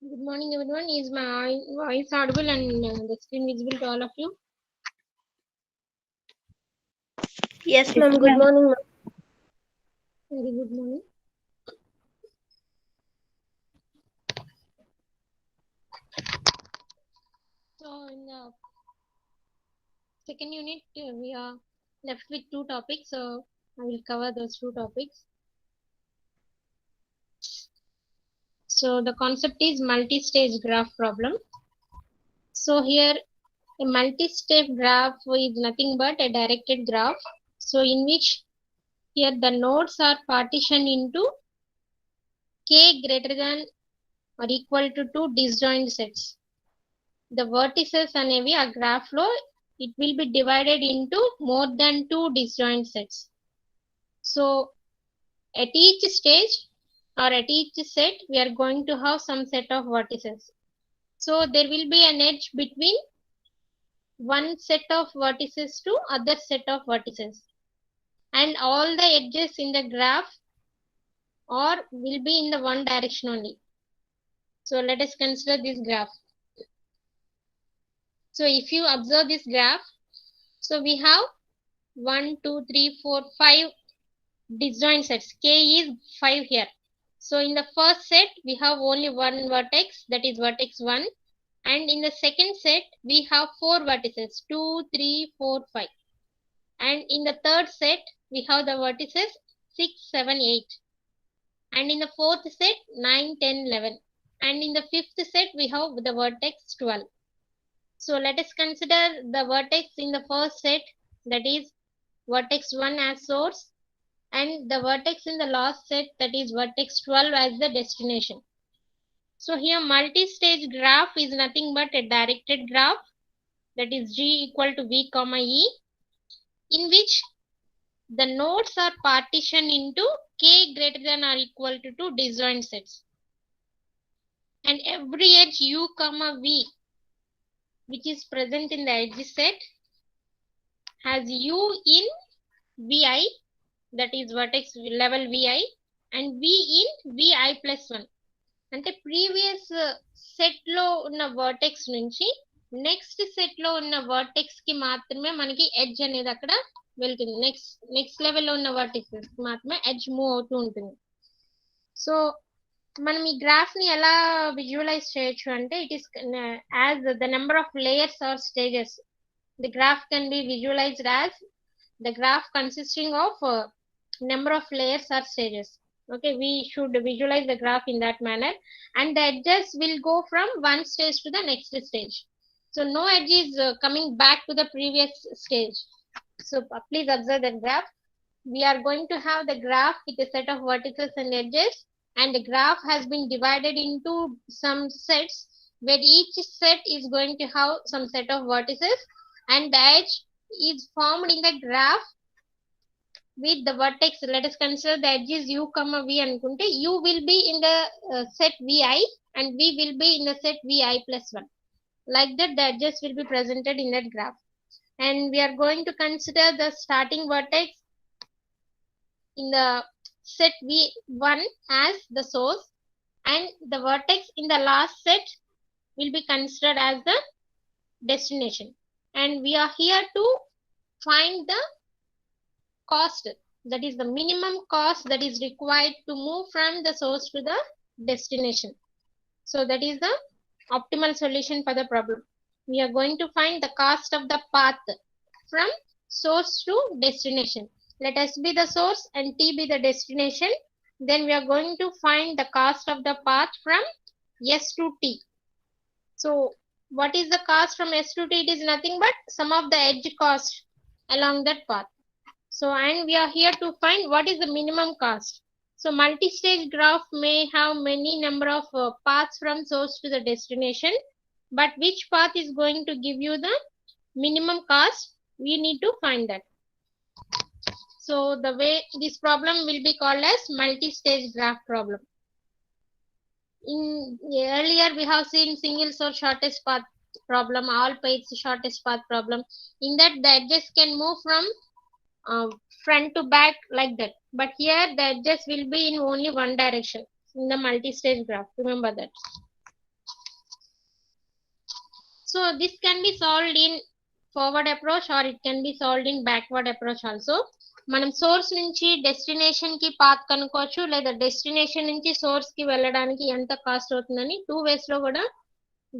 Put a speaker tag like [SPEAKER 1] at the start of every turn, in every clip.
[SPEAKER 1] Good morning, everyone. Is my voice audible and the screen visible to all of you?
[SPEAKER 2] Yes,
[SPEAKER 3] Yes,
[SPEAKER 2] ma'am. Good
[SPEAKER 3] ma'am.
[SPEAKER 2] morning, ma'am.
[SPEAKER 1] Very good morning. So, in the second unit, we are left with two topics. So, I will cover those two topics. So, the concept is multi-stage graph problem. So, here a multi-stage graph is nothing but a directed graph. So, in which here the nodes are partitioned into k greater than or equal to two disjoint sets. The vertices అనేవి ఆ graph లో it will be divided into more than two disjoint sets. So at each stage or at each set we are going to have some set of vertices. So there will be an edge between one set of vertices to other set of vertices, and all the edges in the graph or will be in the one direction only. So let us consider this graph. So if you observe this graph, so we have 1 2 3 4 5 disjoint sets. K is 5 here. So in the first set we have only one vertex, that is vertex 1, and in the second set we have four vertices 2 3 4 5, and in the third set we have the vertices 6 7 8, and in the fourth set 9 10 11, and in the fifth set we have the vertex 12. So let us consider the vertex in the first set, that is vertex 1 as source, and the vertex in the last set, that is vertex 12, as the destination. So here multi-stage graph is nothing but a directed graph, that is G equal to V comma E, in which the nodes are partitioned into K greater than or equal to two disjoint sets, and every edge U comma V which is present in the edge set has U in Vi, that is vertex level Vi, and V in Vi plus 1. అంటే previous set లో ఉన్న vertex నుంచి next set లో ఉన్న vertex కి మాత్రమే మనకి edge అనేది అక్కడ వెళ్తుంది. నెక్స్ట్ లెవెల్లో ఉన్న వర్టెక్స్ కి మాత్రమే ఎడ్జ్ మూవ్ అవుతూ ఉంటుంది. సో మనం ఈ గ్రాఫ్ ని ఎలా విజువలైజ్ చేయొచ్చు అంటే, it is as the number of layers or stages. The graph can be visualised as the graph consisting of number of layers or stages. Okay, we should visualize the graph in that manner, and the edges will go from one stage to the next stage. So no edge is coming back to the previous stage. So please observe the graph. We are going to have the graph with a set of vertices and edges, and the graph has been divided into some sets where each set is going to have some set of vertices, and the edge is formed in the graph with the vertex. Let us consider the edges u comma v anukunte u will be in the set vi and v will be in the set vi plus 1. Like that the edges will be presented in that graph, and we are going to consider the starting vertex in the set v1 as the source, and the vertex in the last set will be considered as the destination, and we are here to find the cost, that is the minimum cost that is required to move from the source to the destination. So that is the optimal solution for the problem. We are going to find the cost of the path from source to destination. Let S be the source and T be the destination. Then we are going to find the cost of the path from S to T. So what is the cost from S to T? It is nothing but sum of the edge cost along that path. So, and we are here to find what is the minimum cost. So multi-stage graph may have many number of paths from source to the destination, but which path is going to give you the minimum cost, we need to find that. So the way this problem will be called as multi-stage graph problem. In earlier we have seen single source shortest path problem, all paths shortest path problem. In that the edges can move from front to back like that, but here the edges will be in only one direction in the multi-stage graph. Remember that. So this can be solved in forward approach or it can be solved in backward approach also. మనం source నుంచి destination కి path కనుక్కోవచ్చు, లేదా destination నుంచి source కి వెళ్ళడానికి ఎంత cost అవుతుందని టూ వేస్ లో కూడా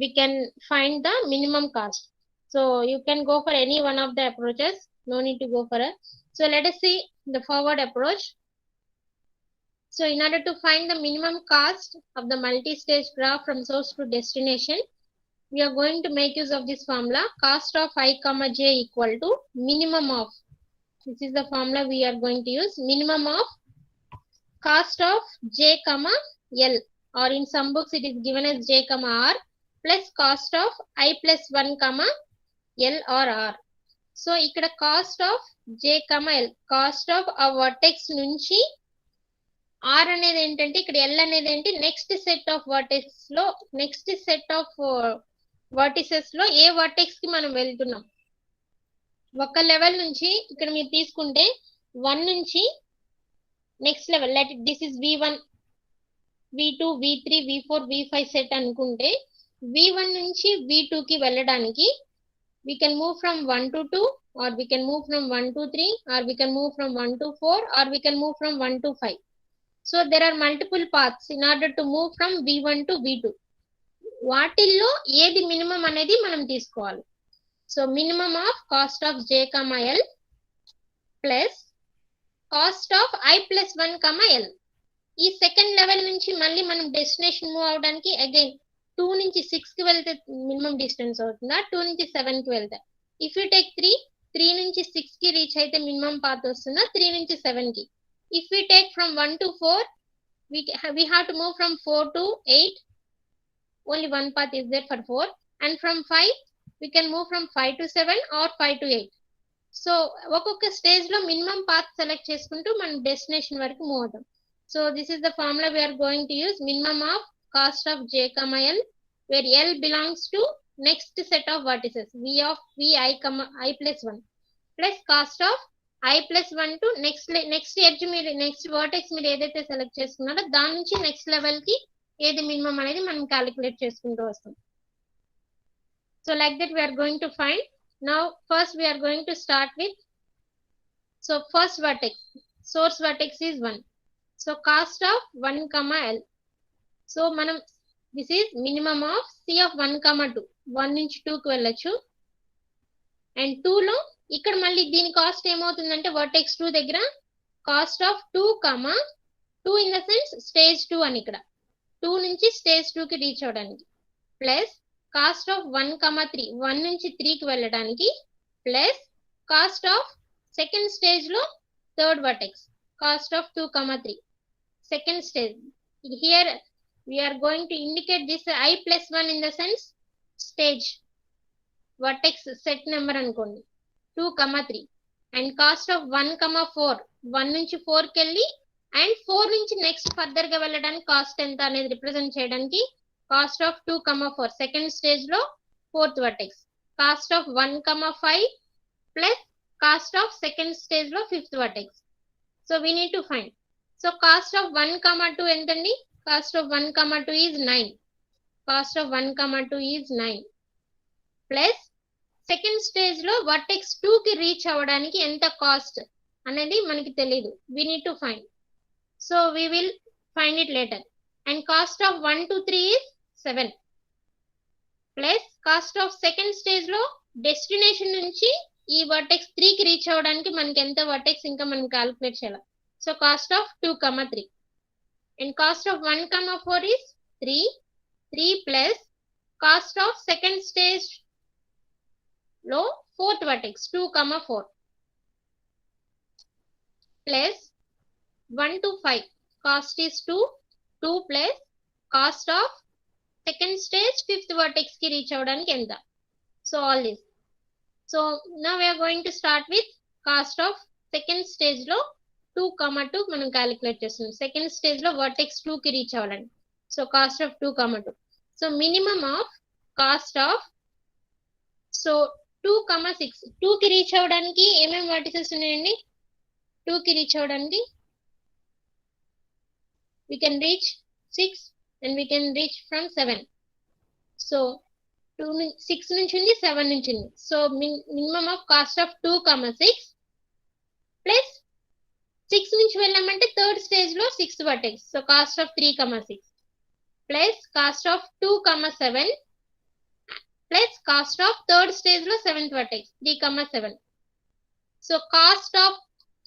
[SPEAKER 1] we can find the minimum cost. So you can go for any one of the approaches, no need to go for a. So let us see the forward approach. So in order to find the minimum cost of the multi-stage graph from source to destination, we are going to make use of this formula. Cost of I comma j equal to minimum of, this is the formula we are going to use, minimum of cost of j comma l, or in some books it is given as j comma r plus cost of I plus 1 comma l or r. So ikkada cost of j comma l, cost of a vertex nunchi r అనేది ఏంటంటే ఇక్కడ l అనేది ఏంటి, next set of vertex లో, next set of vertices లో ఏ vertex కి మనం వెళ్తున్నాం. ఒక లెవెల్ నుంచి ఇక్కడ మీరు తీసుకుంటే 1 నుంచి next level, let this is v1 v2 v3 v4 v5 set అనుకుంటే v1 నుంచి v2 కి వెళ్ళడానికి we can move from 1 to 2, or we can move from 1 to 3, or we can move from 1 to 4, or we can move from 1 to 5. So there are multiple paths in order to move from v1 to v2. వాటిల్లో ఏది minimum అనేది మనం తీసుకోవాలి. So minimum of cost of j comma l plus cost of I plus 1 comma l. ఈ second level నుంచి మళ్ళీ మనం destination move అవడానికి అగైన్ 2 నుంచి 6 కి వెళ్తే మినిమం డిస్టెన్స్ అవుతుందా, 2 నుంచి 7 కి వెళ్తే, ఇఫ్ యూ టేక్ 3 నుంచి 6 కి రీచ్ అయితే మినిమం పాత్ వస్తుందా, 3 నుంచి 7 కి. If you take from 1 to 4, we have to move from 4 to 8, only one path is there for 4, and from 5 we can move from 5 to 7 or 5 to 8. So ఒక్కొక్క stage లో minimum path select చేసుకుంటూ మనం destination వరకు move అవుతాం. So this is the formula we are going to use, minimum of cost of j comma l, where l belongs to next set of vertices v of I comma I plus 1 plus cost of I plus 1 to next edge మీరు next vertex మీరు ఏదైతే select చేసుకున్నారో దాని నుంచి next level కి ఏది minimum అనేది మనం క్యాలిక్యులేట్ చేసుకుంటూ వస్తాం. So like that we are going to find. Now first we are going to start with, so first vertex, source vertex is 1. So cost of 1 comma l. So మనం this is minimum of c of 1 comma 2, 1 నుంచి 2 కి వెళ్ళొచ్చు. And 2 లో ఇక్కడ మళ్ళీ దీని cost ఏమవుతుందంటే vertex 2 దగ్గర cost of 2 comma 2 in the sense stage 2 అని, ఇక్కడ 2 నుంచి స్టేజ్ 2 కి రీచ్ అవడానికి, ప్లస్ కాస్ట్ ఆఫ్ 1 comma 3, 1 నుంచి 3 కి వెళ్ళడానికి, plus cost of second stage లో third vertex cost of 2 comma 3 second stage. Here we are going to indicate this I plus 1 in the sense stage vertex set number అనుకోండి 2 comma 3, and cost of 1 comma 4, 1 నుంచి 4 కి వెళ్ళి and 4 నుంచి next further గా వెళ్ళడానికి cost ఎంత అనేది represent చేయడానికి cost of 2 comma 4 second stage లో fourth vertex, cost of 1 comma 5 plus cost of second stage లో fifth vertex. So we need to find. So cost of 1 comma 2 ఎంతండి, cost of 1 comma 2 is 9, cost of 1 comma 2 is 9, plus second stage లో vertex 2 కి reach అవ్వడానికి ఎంత cost అనేది మనకి తెలియదు, we need to find. So we will find it later. And cost of 1 to 3 is 7, plus cost of second stage లో destination నుంచి ఈ వర్టెక్స్ 3 కి రీచ్ అవ్వడానికి మనకి ఎంత వర్టెక్స్ ఇంకా మనం క్యాలిక్యులేట్ చేయాలి. So cost of 2 comma 3, and cost of 1 comma 4 is 3 plus cost of second stage low fourth vertex 2 comma 4 plus 1 to 5 cost is 2 plus cost of second stage fifth vertex ki reach avdaniki enta. So all this. So now we are going to start with cost of second stage lo 2 comma 2 మనం calculate చేస్తున్నాం. Second stage లో vertex 2 కి reach అవ్వాలండి. So cost of 2 comma 2. So minimum of cost of, so 2 comma 6, 2 కి reach అవ్వడానికి ఏమేమి vertices ఉన్నాయండి, 2 కి రీచ్ అవ్వడానికి we can reach 6 and we can reach from 7. So 6 నుంచి ఉంది 7 నుంచి ఉంది. So minimum of cost of 2, 6 plus 6 నుంచి వెళ్ళామంటే థర్డ్ స్టేజ్ లో 6th vertex. So cost of 3, 6 plus cost of 2, 7 plus cost of third stage లో 7th vertex 3, 7. So cost of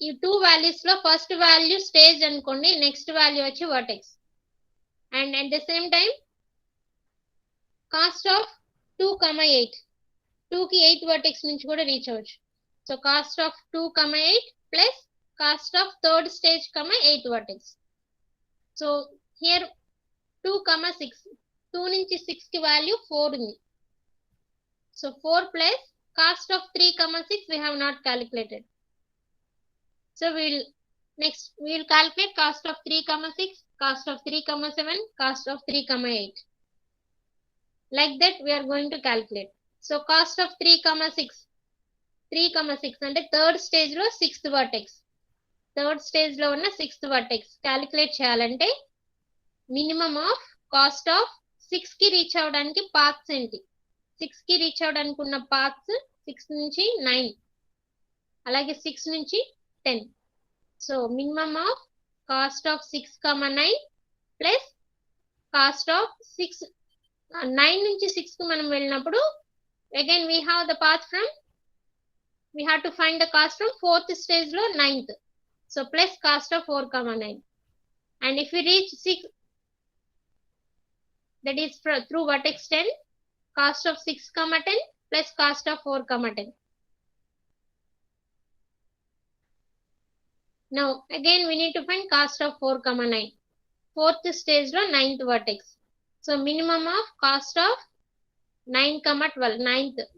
[SPEAKER 1] ఈ 2 values లో ఫస్ట్ వాల్యూ స్టేజ్ అనుకోండి, నెక్స్ట్ వాల్యూ వచ్చి vertex. And at the same time cost of 2, 8 2 కి 8th vertex నుంచి కూడా reach అవ్వచ్చు. So cost of 2, 8 plus cost of third stage, 8th vertex. So here 2, 6 2 నుంచి 6 కి వాల్యూ 4 ఉంది. So 4 plus cost of 3, 6 we have not calculated. So we will calculate cost of 3, 6, cost of 3, 7, cost of 3, 8. Like that we are going to calculate. So cost of 3, 6 అంటే third stage లో 6th vertex. Third stage లో ఉన్న 6th vertex calculate చేయాలంటే minimum of cost of 6 కి reach అవడానికి paths ఏంటి, 6 కి reach అవడానికి ఉన్న పాత్స్ 6 నుంచి 9 అలాగే 6 నుంచి 10. So minimum of cost of 6, 9 plus cost of 6 9 నుంచి 6 కి మనం వెళ్ళినప్పుడు again we have to find the cost from 4th stage లో 9th. So plus cost of 4, 9. And if we reach 6, that is through vertex 10, cost of 6, 10 plus cost of 4, 10. Now again we need to find cost of 4, 9. 4th stage lo 9th vertex. So minimum of cost of 9, 12.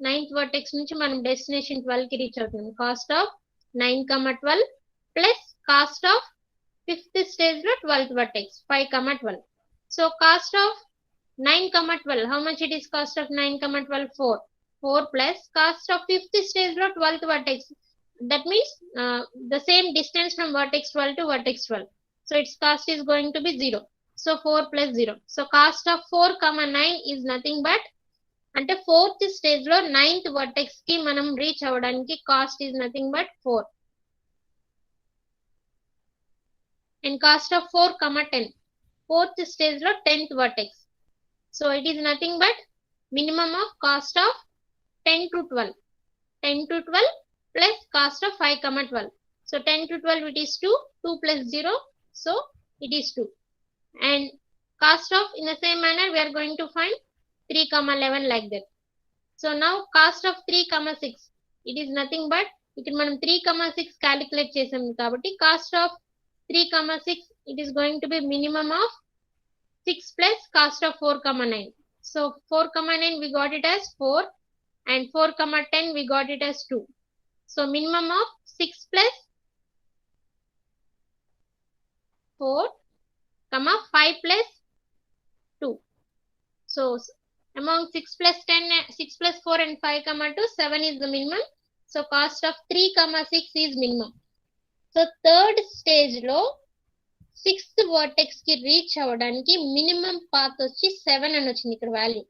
[SPEAKER 1] 9th vertex nunchi manam destination 12 ki reach avutunnam. Cost of 9, 12 plus cost of 5th stage lo 12th vertex 5, 12. So cost of 9, 12. How much it is cost of 9, 12? 4. 4 plus cost of 5th stage lo 12th vertex. That means the same distance from vertex 12 to vertex 12. So its cost is going to be 0. So 4 plus 0. So cost of 4, 9 is nothing but ante 4th stage lo 9th vertex ki manam reach avadaniki cost is nothing but 4. And cost of 4, 10. 4th stage lo 10th vertex. So it is nothing but minimum of cost of 10 to 12. 10 to 12 plus cost of 5, 12. So 10 to 12 it is 2. 2 plus 0. So it is 2. And cost of in the same manner we are going to find 3, 11 like that. So now cost of 3, 6. It is nothing but ఇక్కడ మనం 3, 6 calculate చేసాం కాబట్టి cost of 3, 6 it is going to be minimum of 6 plus cost of 4, 9. So 4, 9 we got it as 4 and 4, 10 we got it as 2. So minimum of 6 plus 4, 5 plus 2. So among 6 plus 10, 6 plus 4 and 5, 2, 7 is the minimum. So cost of 3, 6 is minimum. So third stage lo 6th vertex ki reach avvadaniki minimum path వచ్చి 7 అని వచ్చింది ఇక్కడ value.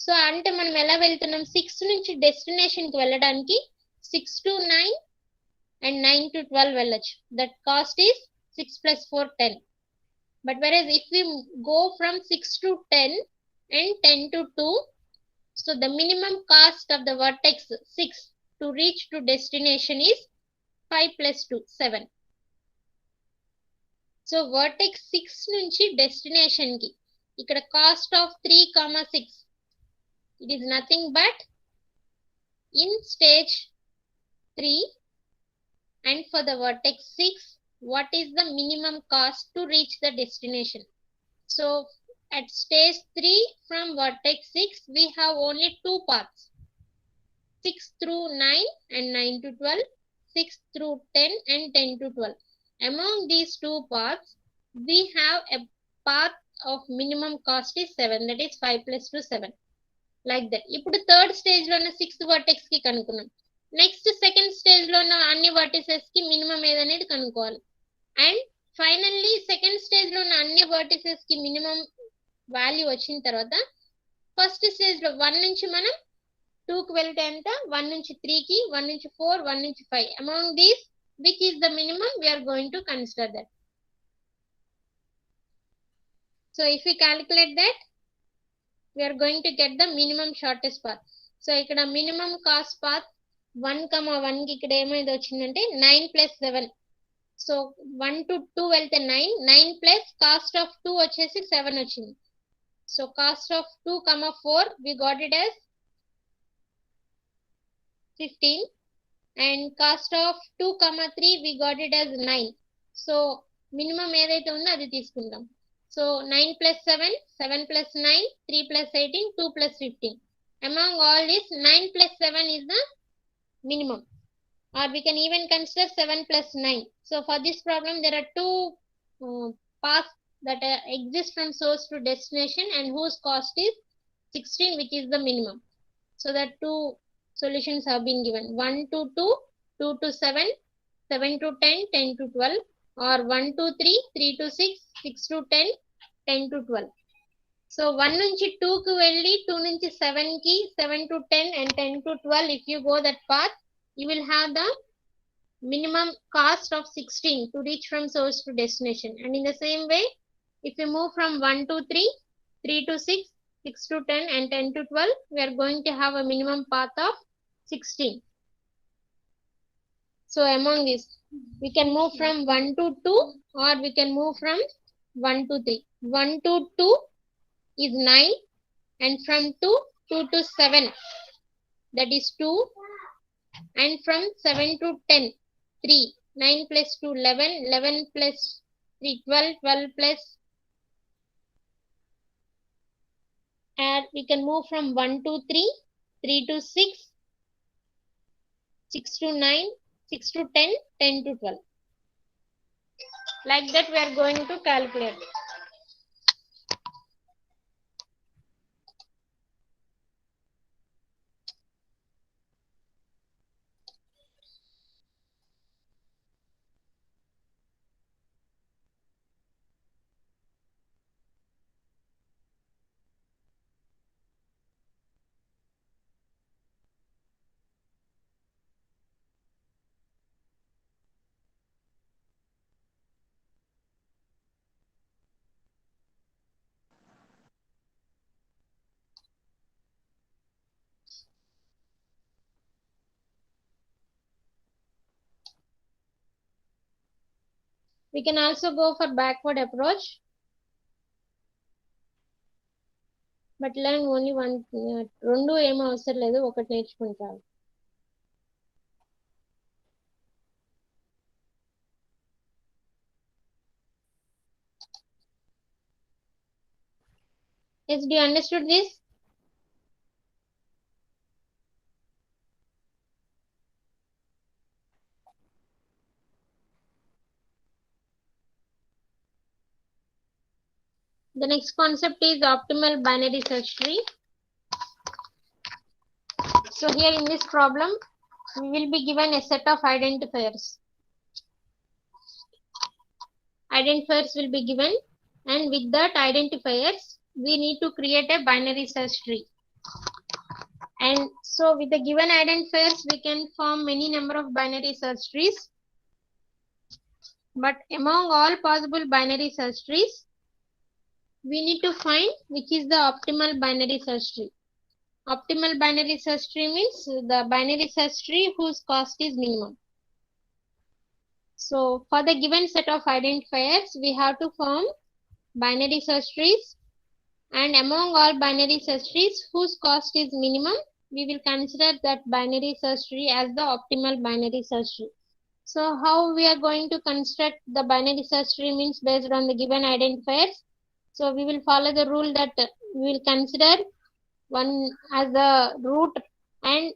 [SPEAKER 1] So అంటే మనం ఎలా వెళ్తున్నాం, 6 నుంచి destination కి వెళ్ళడానికి 6 to 9 and 9 to 12 వెళ్ళొచ్చు. That cost is 6 plus 4, 10. But whereas if we go from 6 to 10 and 10 to 2, so the minimum cost of the vertex 6 to reach to destination is 5 plus 2, 7. So vertex 6 నుంచి destination ki ikkada cost of 3, 6 it is nothing but in stage 3 and for the vertex 6 what is the minimum cost to reach the destination. So at stage 3 from vertex 6 we have only 2 paths, 6 through 9 and 9 to 12, 6 through 10 and 10 to 12. Among these 2 paths we have a path of minimum cost is 7, that is 5 plus 2, 7 like that. ఇప్పుడు third stage లో ఉన్న 6th vertex కి కనుక్కున్నాం. Next second stage లో ఉన్న అన్ని vertices కి minimum ఏదనేది కనుక్కోవాలి. And finally second stage లో ఉన్న అన్ని vertices కి మినిమం వాల్యూ వచ్చిన తర్వాత ఫస్ట్ స్టేజ్ లో 1 నుంచి మనం 2 కి వెళ్తే ఎంత 1 నుంచి 3 కి 1 నుంచి 4 1 నుంచి 5 among these which is the minimum we are going to consider that. So if we calculate that we are going to get the minimum shortest path. So ఇక్కడ minimum cost path 1, 1 కి ఇక్కడ ఏమైంది వచ్చిందంటే 9 plus 7. సో 1 to 2 వెళ్తే 9 plus cost of 2 వచ్చేసి 7 వచ్చింది. So cost of 2, 4 we got it as 15 and cost of 2, 3 we got it as 9. So minimum ఏదైతే ఉందో అది తీసుకుందాం. So 9 plus 7, 7 plus 9, 3 plus 18, 2 plus 15. Among all this 9 plus 7 is the minimum, or we can even consider 7 plus 9. So for this problem there are two paths that exist from source to destination and whose cost is 16, which is the minimum. So that two solutions have been given, 1 to 2, 2 to 7, 7 to 10, 10 to 12, or 1 to 3, 3 to 6, 6 to 10, 10 to 12. So 1 నుంచి 2 కి వెళ్ళి 2 నుంచి 7 కి, 7 to 10 and 10 to 12, if you go that path you will have the minimum cost of 16 to reach from source to destination. And in the same way, if you move from 1 to 3, 3 to 6, 6 to 10 and 10 to 12, we are going to have a minimum path of 16. So among these, we can move from 1 to 2 or we can move from 1 to 3. 1 to 2 is 9 and from 2 to 7, that is 2, and from 7 to 10, 3. 9 plus 2, 11, 11 plus 3, 12, 12 plus, and we can move from 1 to 3, 3 to 6, 6 to 9, 6 to 10, 10 to 12. Like that we are going to calculate. We can also go for backward approach, but learn only one. రెండు ఏమో అవసరం లేదు, ఒకటి నేర్చుకుంటారు. Yes, do you understood this? The next concept is optimal binary search tree. So here in this problem, we will be given a set of identifiers. Identifiers will be given, and with that identifiers, we need to create a binary search tree. And so with the given identifiers, we can form many number of binary search trees. But among all possible binary search trees, we need to find which is the optimal binary search tree. Optimal binary search tree means the binary search tree whose cost is minimum. So for the given set of identifiers, we have to form binary search trees, and among all binary search trees whose cost is minimum, we will consider that binary search tree as the optimal binary search tree. So how we are going to construct the binary search tree means based on the given identifiers. So we will follow the rule that we will consider one as the root and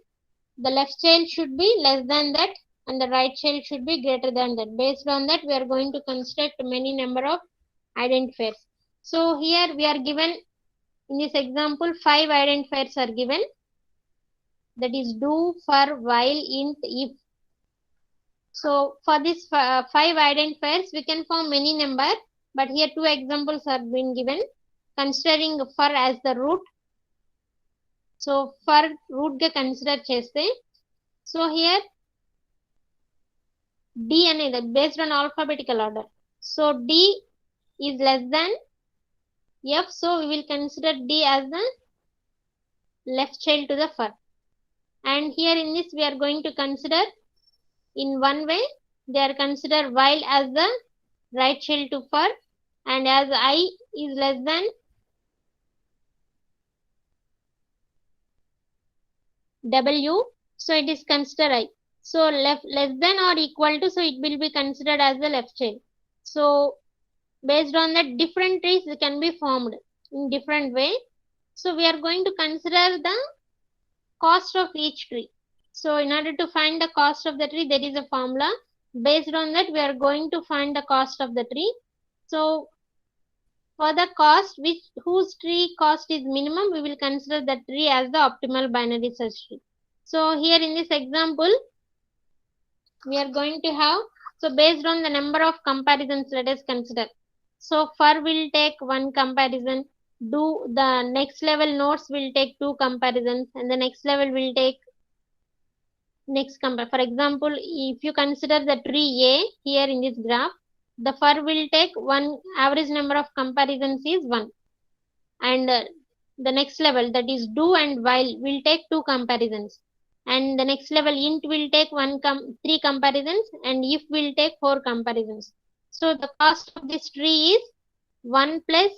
[SPEAKER 1] the left child should be less than that and the right child should be greater than that. Based on that, we are going to construct many number of identifiers. So here we are given, in this example, 5 identifiers are given. That is do, for, while, int, if. So for this 5 identifiers, we can form many number, but here 2 examples are being given. Considering for as the root, so for route గా consider చేస్తే so here D అనేది based on alphabetical order. So D is less than F, so we will consider D as the left child to the fur. And here in this we are going to consider in one way, they are considered while as the right child to fur, and as I is less than W, so it is considered I. So left less than or equal to, so it will be considered as the left child. So based on that, different trees can be formed in different way. So we are going to consider the cost of each tree. So in order to find the cost of the tree, there is a formula. Based on that, we are going to find the cost of the tree. So for the cost whose tree cost is minimum, we will consider the tree as the optimal binary search tree. So here in this example, we are going to have, so based on the number of comparisons, let us consider. So fur will take one comparison, do the next level nodes will take two comparisons, and the next level will take next compare. For example, if you consider the tree A here in this graph, the fur will take one, average number of comparisons is 1, and the next level, that is do and while, will take two comparisons, and the next level int will take three comparisons, and if will take four comparisons. So the cost of this tree is 1 plus,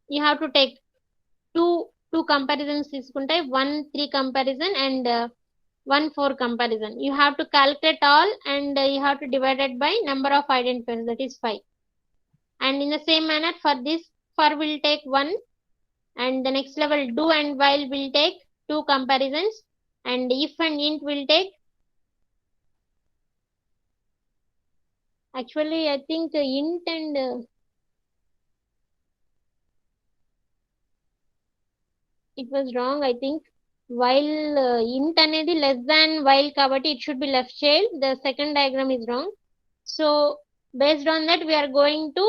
[SPEAKER 1] you have to take two comparisons తీసుకుంటే 1 3 comparison and 1 4 comparison. You have to calculate all, and you have to divide it by number of identifiers, that is 5. And in the same manner for this, fur will take 1, and the next level do and while will take two comparisons, and if and int will take, actually I think int and it was wrong, I think. While int అనేది less than while kabatti it should be left child, the second diagram is wrong. So based on that, we are going to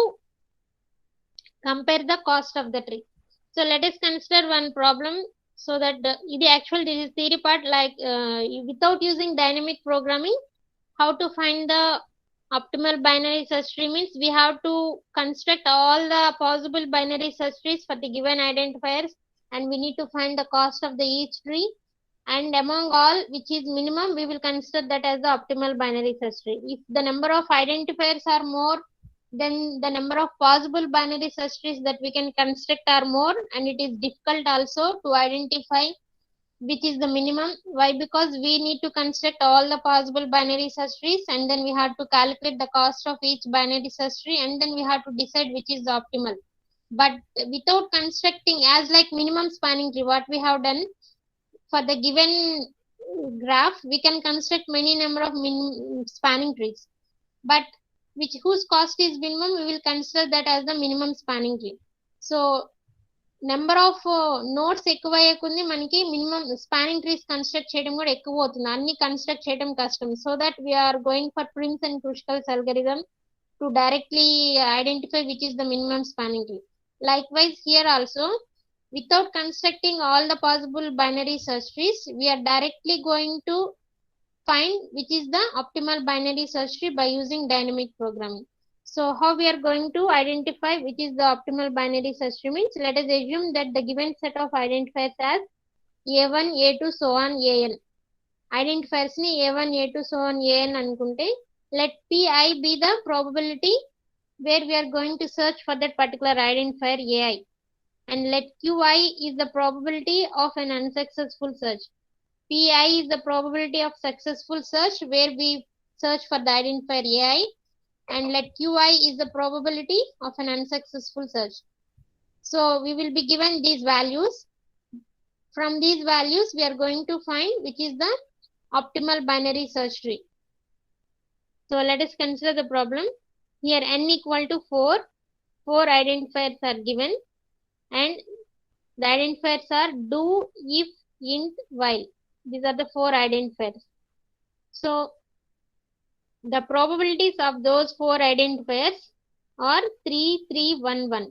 [SPEAKER 1] compare the cost of the tree. So let us consider one problem, so that this is theory part, like without using dynamic programming, how to find the optimal binary search tree means we have to construct all the possible binary search trees for the given identifiers, and we need to find the cost of the each tree, and among all which is minimum, we will consider that as the optimal binary search tree. If the number of identifiers are more, then the number of possible binary search trees that we can construct are more, and it is difficult also to identify which is the minimum. Why? Because we need to construct all the possible binary search trees, and then we have to calculate the cost of each binary search tree, and then we have to decide which is the optimal. But without constructing as like minimum spanning tree, what we have done for the given graph, we can construct many number of spanning trees, but whose cost is minimum, we will consider that as the minimum spanning tree. So number of notes ఎక్కువ అయ్యకుంది, మనకి minimum spanning trees construct చేయడం కూడా ఎక్కువ అవుతుంది, అన్ని construct చేయడం కష్టం. So that we are going for Prim's and Kruskal's algorithm to directly identify which is the minimum spanning tree. Likewise here also, without constructing all the possible binary search trees, we are directly going to find which is the optimal binary search tree by using dynamic programming. So how we are going to identify which is the optimal binary search tree means, let us assume that the given set of identifiers as A1, A2, so on, AN. Identifiers ni A1, A2, so on, AN anukunte, let Pi be the probability where we are going to search for that particular identifier AI, and let Qi is the probability of an unsuccessful search. Pi is the probability of successful search where we search for the identifier AI, and let Qi is the probability of an unsuccessful search. So we will be given these values. From these values, we are going to find which is the optimal binary search tree. So let us consider the problem. Here n equal to 4, 4 identifiers are given, and the identifiers are do, if, int, while. These are the 4 identifiers. So the probabilities of those 4 identifiers are 3, 3, 1, 1.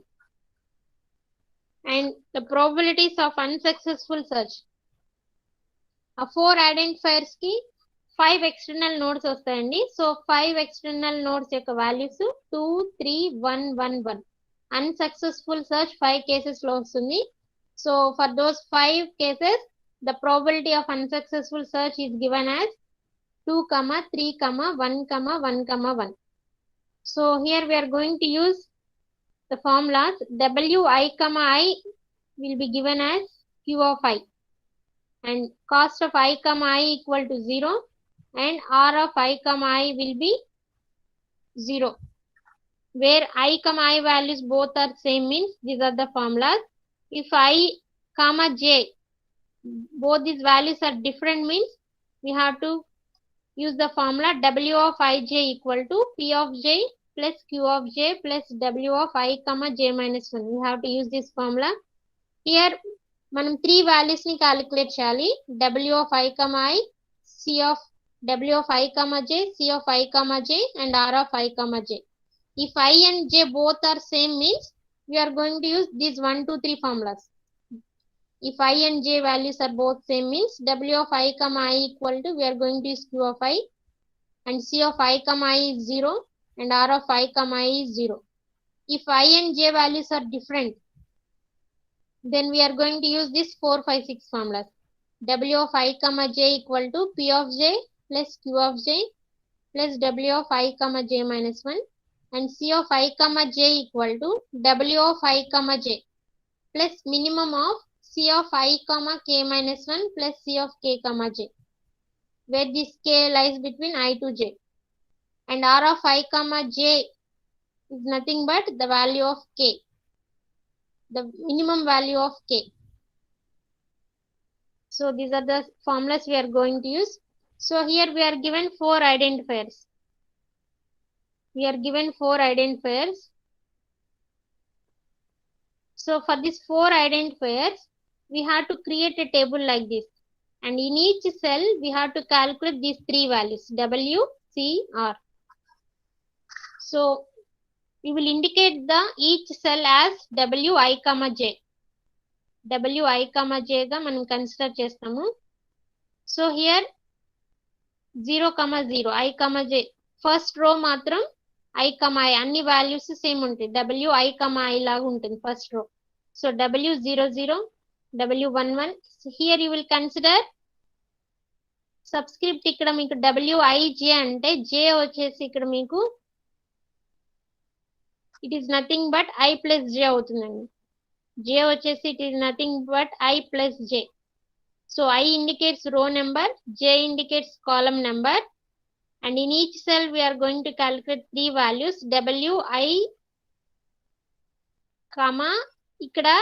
[SPEAKER 1] and the probabilities of unsuccessful search. A 4 identifiers ki 5 external nodes వస్తాయండి. So 5 external nodes యొక్క values 2 3 1 1 1. Unsuccessful search 5 cases లో వస్తుంది. So for those 5 cases the probability of unsuccessful search is given as 2, 3, 1, 1, 1. So here we are going to use the formulas. Wi, I will be given as Q of I, and cost of I, I equal to 0, and R of I, I will be 0. Where I, I values both are same means these are the formulas. If I, j, both these values are different means we have to use the formula W of ij equal to P of j plus Q of j plus W of I, j minus 1. We have to use this formula. Here మనం 3 values ని calculate చేయాలి. W of I, C of W of I, j, C of I, j and R of I, j. If I and j both are same means we are going to use these 1, 2, 3 formulas. If I and j values are both same means W of I, equal to we are going to use Q of I, and C of I, is 0 and R of I, is 0. If I and j values are different, then we are going to use this 4, 5, 6 formulas. W of I, j equal to P of j plus Q of j plus W of I, j minus 1, and C of I, j equal to W of I, j plus minimum of C of I, k minus 1 plus C of k, j, where this k lies between I to j. And R of I, j is nothing but the value of k, the minimum value of k. So these are the formulas we are going to use. So here we are given 4 identifiers. We are given 4 identifiers. So for these 4 identifiers, we have to create a table like this. And in each cell, we have to calculate these 3 values, W, C, R. So we will indicate the each cell as Wi, j. Wi, j ga manam consider chestamu. So here 0, 0, I, j. First row matram I, I అన్ని values same ఉంటాయి. W, I, I లాగా ఉంటుంది first row. So W00, W11. So here you will consider subscript ఇక్కడ మీకు Wij అంటే j వచ్చేసి ఇక్కడ మీకు it is nothing but I plus j అవుతుందండి. j వచ్చేసి it is nothing but I plus j. So I indicates row number, j indicates column number, and in each cell we are going to calculate 3 values Wi, ikkada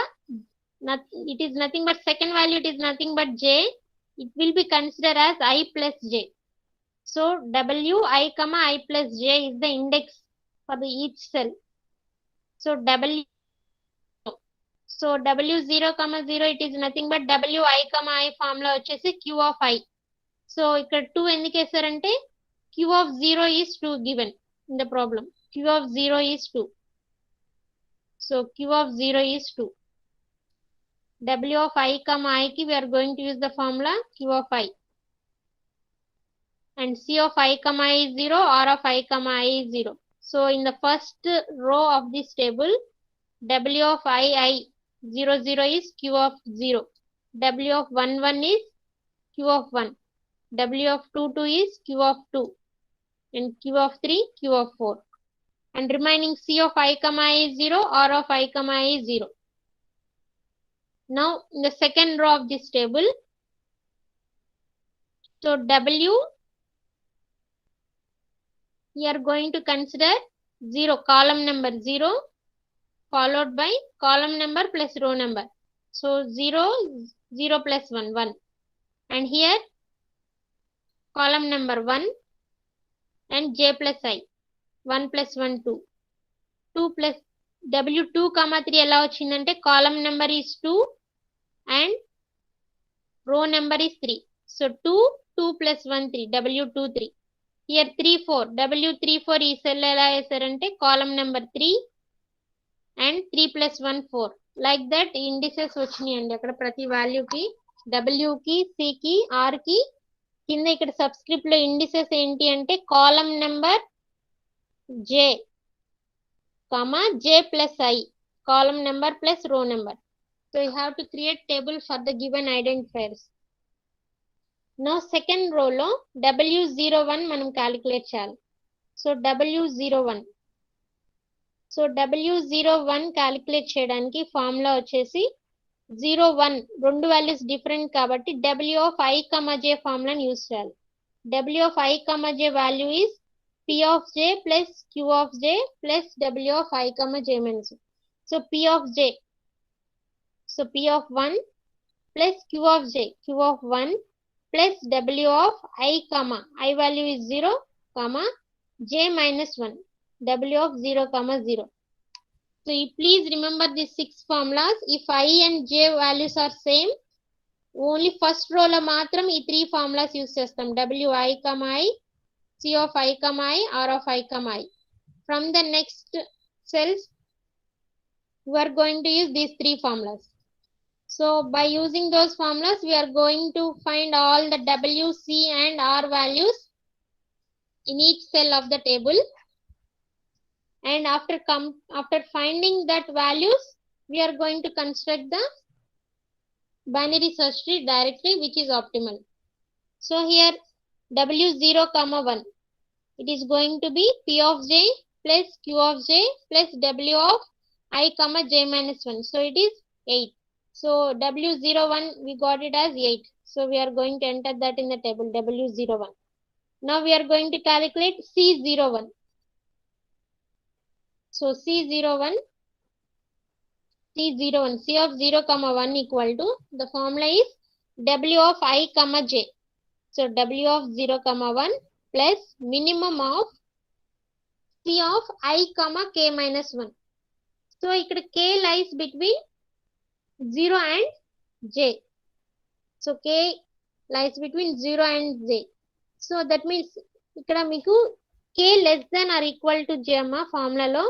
[SPEAKER 1] it is nothing but second value, it is nothing but j. It will be considered as I plus j. So Wi, I plus j is the index for the each cell. So W0, it is nothing but Wi, I formula వచ్చేసి Q of I. So ఇక్కడ 2 ఎందుకు వేసారంటే Q of 0 is 2 given in the problem. Q of 0 is 2. So Q of 0 is 2. W of I, ki we are going to use the formula Q of I. And C of I, is 0, R of I, is 0. So in the first row of this table, W of I, 0, 0 is Q of 0. W of 1, 1 is Q of 1. W of 2, 2 is Q of 2. And Q of 3, Q of 4. And remaining C of I, is 0, R of I, is 0. Now in the second row of this table, so W, we are going to consider 0, column number 0, followed by column number plus row number. So 0, 0 plus 1, 1. And here column number 1 and j plus I. 1 plus 1, 2. 2 plus W2, 3 ఎలా వచ్చిందంటే column number is 2 and row number is 3. So 2, 2 plus 1, 3. W2, 3. Here 3, 4. W3, 4 ఈ cell ఎలా వేసారంటే column number 3 and 3 plus 1, 4. Like that indices వచ్చినాయండి అక్కడ ప్రతి వాల్యూకి, W కి, C కి, R కి. కింద ఇక్కడ సబ్స్క్రిప్ట్ లో ఇండిసెస్ ఏంటి అంటే column number J, J plus I, column number plus row number. So you have to create table for the given identifiers. Now second row లో W01 మనం calculate చేయాలి. So W01. సో W01 క్యాలిక్యులేట్ చేయడానికి formula వచ్చేసి 01, రెండు values different కాబట్టి W of I, J ఫార్ములాని use చేయాలి. W of I, J value is P of J plus Q of J plus W of I, J minus 1. So P of J, so P of 1 plus Q of J, Q of 1 plus W of I, I value is 0, J minus 1, W of 0, 0. So you please remember these 6 formulas. If I and J values are same, only first row lo matram ee 3 formulas use chestam. W I, I, C of I, I, R of I, I. From the next cells, we are going to use these 3 formulas. So by using those formulas, we are going to find all the W, C and R values in each cell of the table. And after finding that values, we are going to construct the binary search tree directly, which is optimal. So here W0, 1, it is going to be P of J plus Q of J plus W of I, J minus 1. So it is 8. So W01 we got it as 8. So we are going to enter that in the table W01. Now we are going to calculate C01. So C01, C of 0, 1 equal to, the formula is W of I, J. So W of 0, 1 plus minimum of C of I, K minus 1. So ఇక్కడ K lies between 0 and J. So K lies between 0 and J. So that means ఇక్కడ మీకు K less than or equal to J అమ్మ ఫార్ములాలో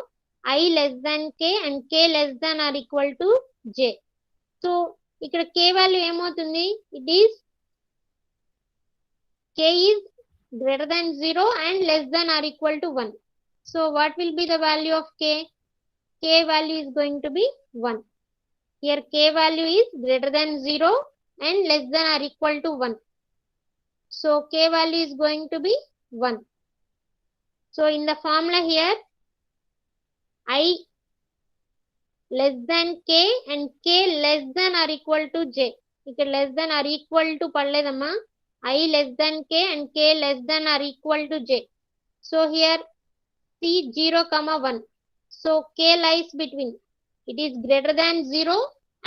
[SPEAKER 1] I less than K and K less than or equal to J. So ఇక్కడ K value ఏమవుతుంది? It is K is greater than 0 and less than or equal to 1. So what will be the value of K? K value is going to be 1. Here K value is greater than 0 and less than or equal to 1. So K value is going to be 1. So in the formula here, I less than K and K less than or equal to J. Ikkada less than or equal to padledamma. I less than K and K less than or equal to J. So here C 0, 1. So K lies between. It is greater than 0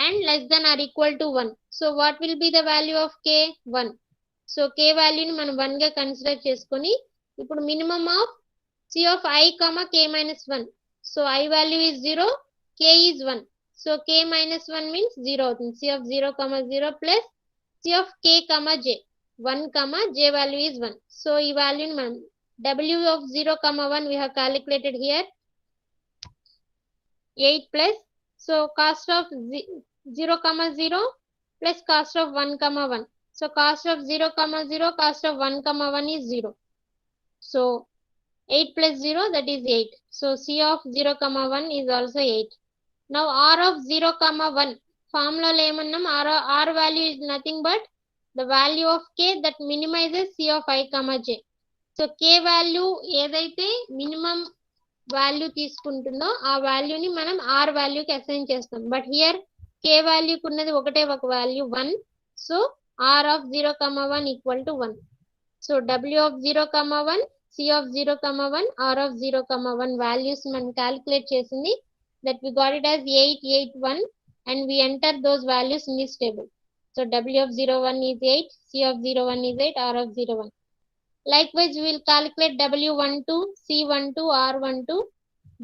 [SPEAKER 1] and less than or equal to 1. So what will be the value of K? 1. So K value ni manam 1 ga consider cheskoni. Ippudu minimum of C of I, K minus 1. So I value is 0, K is 1. So K minus 1 means 0. C of 0, 0 plus C of K, J. 1, J value is 1. So this value W of 0, 1 we have calculated here. 8 plus. So cost of 0, 0 plus cost of 1, 1. So cost of 0, 0, cost of 1, 1 is 0. So 8 plus 0, that is 8. So C of 0, 1 is also 8. Now R of 0, 1. Formula lemannam R value is nothing but the value of K that minimizes C of I, J. So K value ఏదైతే minimum value తీసుకుంటుందో ఆ value ని మనం R value కి assign చేస్తాం. But here K value కు ఉన్నది ఒకటే ఒక value 1. So R of 0, 1 equal to 1. So W of 0, 1, C of 0, 1, R of 0, 1 values మనం calculate చేసింది, that we got it as 8, 8, 1 and we enter those values in this table. So W of 01 is 8, C of 01 is 8, R of 01. Likewise, we will calculate W12, C12, R12,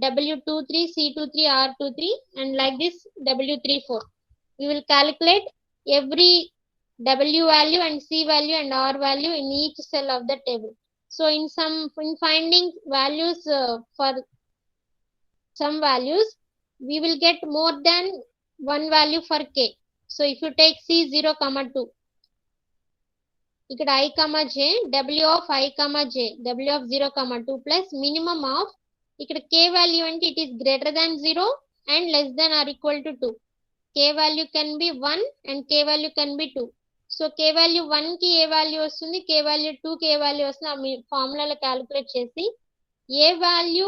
[SPEAKER 1] W23, C23, R23 and like this W34. We will calculate every W value and C value and R value in each cell of the table. So in finding values for some values, we will get more than one value for k. So if you take c 0, 2, ఇక్కడ I, j, w of I, j, w of 0, 2 plus minimum of, ఇక్కడ k value అంటే it is greater than 0 and less than or equal to 2. K value can be 1 and K value can be 2. So K value 1 కి ఏ value వస్తుంది, K value 2 కి ఏ value వస్తుంది, ఆ ఫార్ములాలో calculate చేసి ఏ value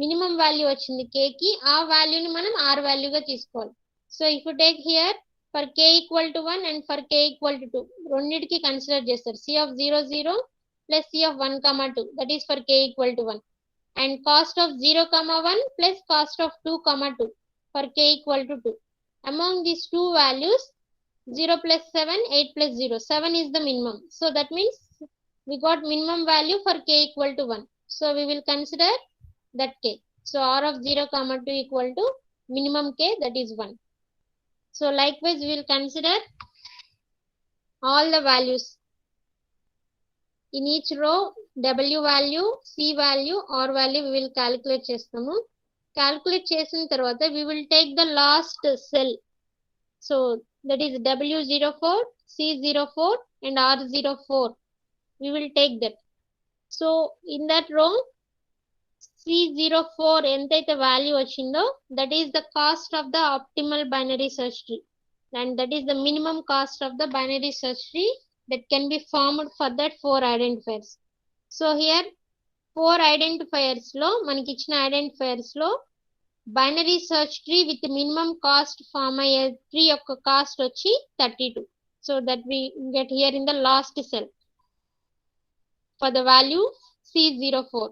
[SPEAKER 1] minimum value వచ్చింది K కి ఆ వాల్యూని మనం R వాల్యూగా తీసుకోవాలి. So if you take here for K equal to 1 and for K equal to 2 రెండిటికి కన్సిడర్ చేస్తారు. C of 0 0 plus C of 1 2 that is for K equal to 1 and cost of 0 1 plus cost of 2 2 for K equal to 2. Among these two values 0 plus 7, 8 plus 0, 7 is the minimum. So that means we got minimum value for K equal to 1. So we will consider that K. So R of 0 2 equal to minimum K, that is 1. So likewise we will consider all the values. In each row W value, C value, R value we will calculate చేస్తాము. Calculate చేసిన తర్వాత we will take the last cell. So that is W04, C04 and R04. We will take that. So in that row C04 ఎంతైతే value వచ్చిందో that is the cost of the optimal binary search tree and that is the minimum cost of the binary search tree that can be formed for that 4 identifiers. So here 4 identifiers లో మనకి ఇచ్చిన identifiers లో binary search tree with minimum cost form అయ్యే tree యొక్క cost వచ్చి 32. So that we get here in the last cell for the value C04.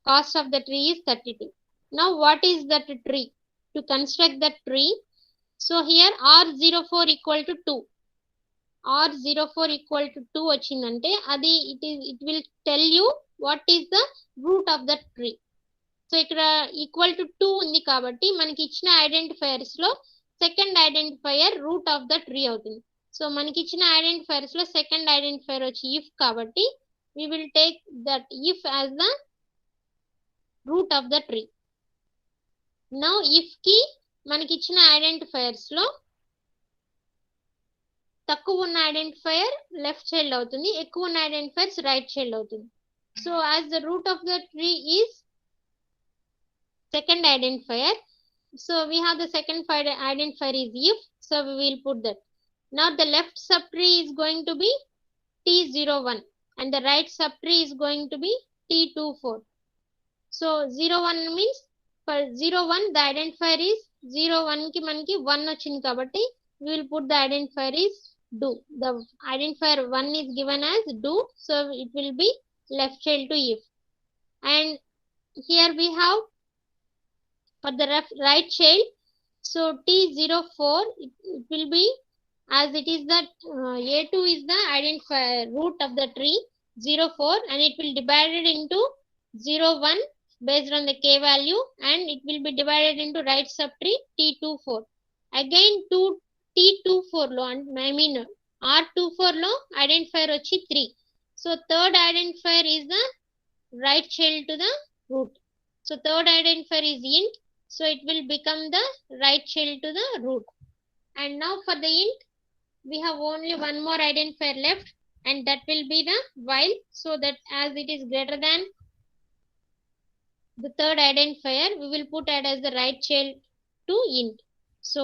[SPEAKER 1] Cost of the tree is 32. Now what is that tree? To construct that tree, so here R04 equal to 2. R04 equal to 2 వచ్చిందంటే అది it will tell you what is the root of that tree. So ఇక్కడ equal to 2 ఉంది కాబట్టి మనకి ఇచ్చిన identifiers లో second identifier root of the tree అవుతుంది. So మనకి ఇచ్చిన ఐడెంటిఫైయర్స్ లో సెకండ్ ఐడెంటిఫైయర్ వచ్చి ఇఫ్ కాబట్టి we will take that if as the root of the tree. Now if కి మనకి ఇచ్చిన ఐడెంటిఫైయర్స్ లో తక్కువ ఉన్న ఐడెంటిఫైయర్ లెఫ్ట్ చైల్డ్ అవుతుంది, ఎక్కువ ఉన్న ఐడెంటిఫైయర్స్ రైట్ చైల్డ్ అవుతుంది. So as the root of the tree is second identifier, so we have the second identifier is if, so we will put that. Now the left subtree is going to be T01 and the right subtree is going to be T24. So 01 means for 01 the identifier is 01 ki manki 1 ochindi kabatti we will put the identifier is do. The identifier 1 is given as do, so it will be left child to if. And here we have for the right child, so T04 it will be as it is that A2 is the identifier root of the tree 04 and it will divided into 01 based on the K value and it will be divided into right subtree T24. Again T24 lo I mean R24 lo identifier వచ్చి 3. So third identifier is the right child to the root. So third identifier is int, so it will become the right child to the root. And now for the int we have only one more identifier left and that will be the while, so that as it is greater than the third identifier we will put it as the right child to int. So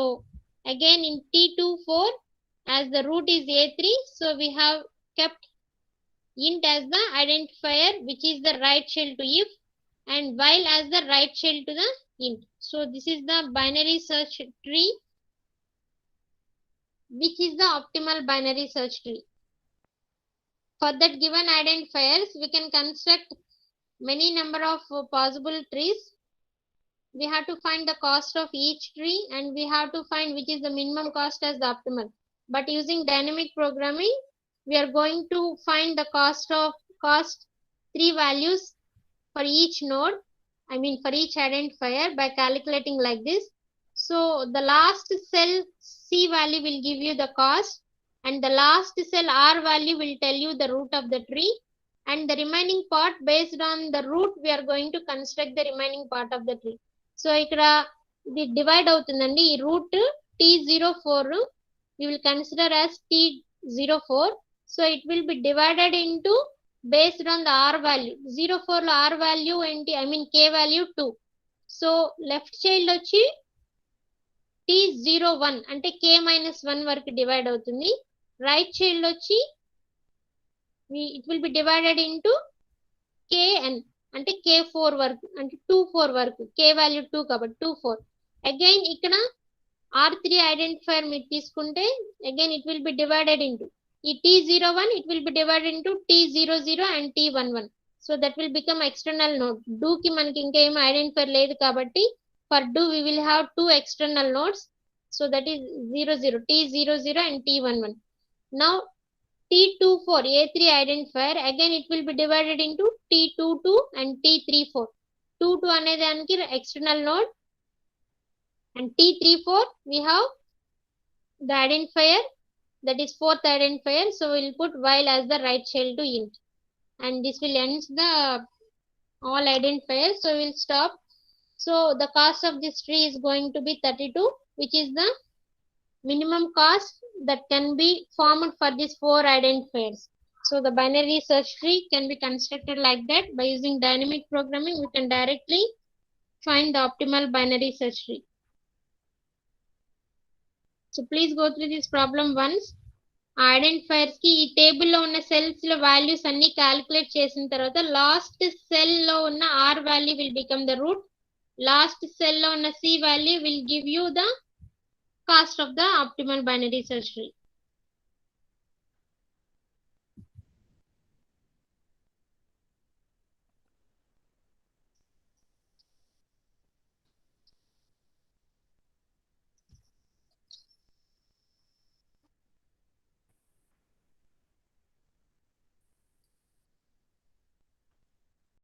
[SPEAKER 1] again in T24 as the root is A3, so we have kept int as the identifier which is the right child to if and while as the right child to the int. So this is the binary search tree which is the optimal binary search tree. For that given identifiers we can construct many number of possible trees. We have to find the cost of each tree and we have to find which is the minimum cost as the optimal. But using dynamic programming we are going to find the cost 3 values for each node, I mean for each identifier by calculating like this. So the last cell C value will give you the cost and the last cell R value will tell you the root of the tree and the remaining part based on the root we are going to construct the remaining part of the tree. So ikkada ఇది divide అవుతుందండి. ఈ route T04 we will consider as T04. So it will be divided into based on the R value. 04 లో R value ఏంటి, I mean K value 2. So left child వచ్చి T01 అంటే K-1 వరకు divide అవుతుంది. Right child వచ్చి it will be divided into Kn అంటే K4 వరకు అంటే 24 వరకు. K వాల్యూ 2 కాబట్టి 24. అగైన్ ఇక్కడ R3 ఐడెంటిఫైర్ మీరు తీసుకుంటే again it will be divided into ఈ T01 it will be divided into T00 and T11. So that will become external node. Do కి మనకి ఇంకా ఏం ఐడెంటిఫైర్ లేదు కాబట్టి for do we will have two external nodes. So that is 00 T00 and T11. Now T24 A3 identifier again it will be divided into T22 and T34. 22 అనే దానికి external node and T34 we have the identifier, that is fourth identifier. So we'll put while as the right child to int, and this will end the all identifiers. So we'll stop. So the cost of this tree is going to be 32, which is the minimum cost that can be formed for these four identifiers. So the binary search tree can be constructed like that. By using dynamic programming, we can directly find the optimal binary search tree. So please go through this problem once. Identifiers ki ee table lo unna cells lo values anni calculate chesin tarvata last cell lo unna R value will become the root. Last cell lo unna C value will give you the cost of the optimal binary search tree.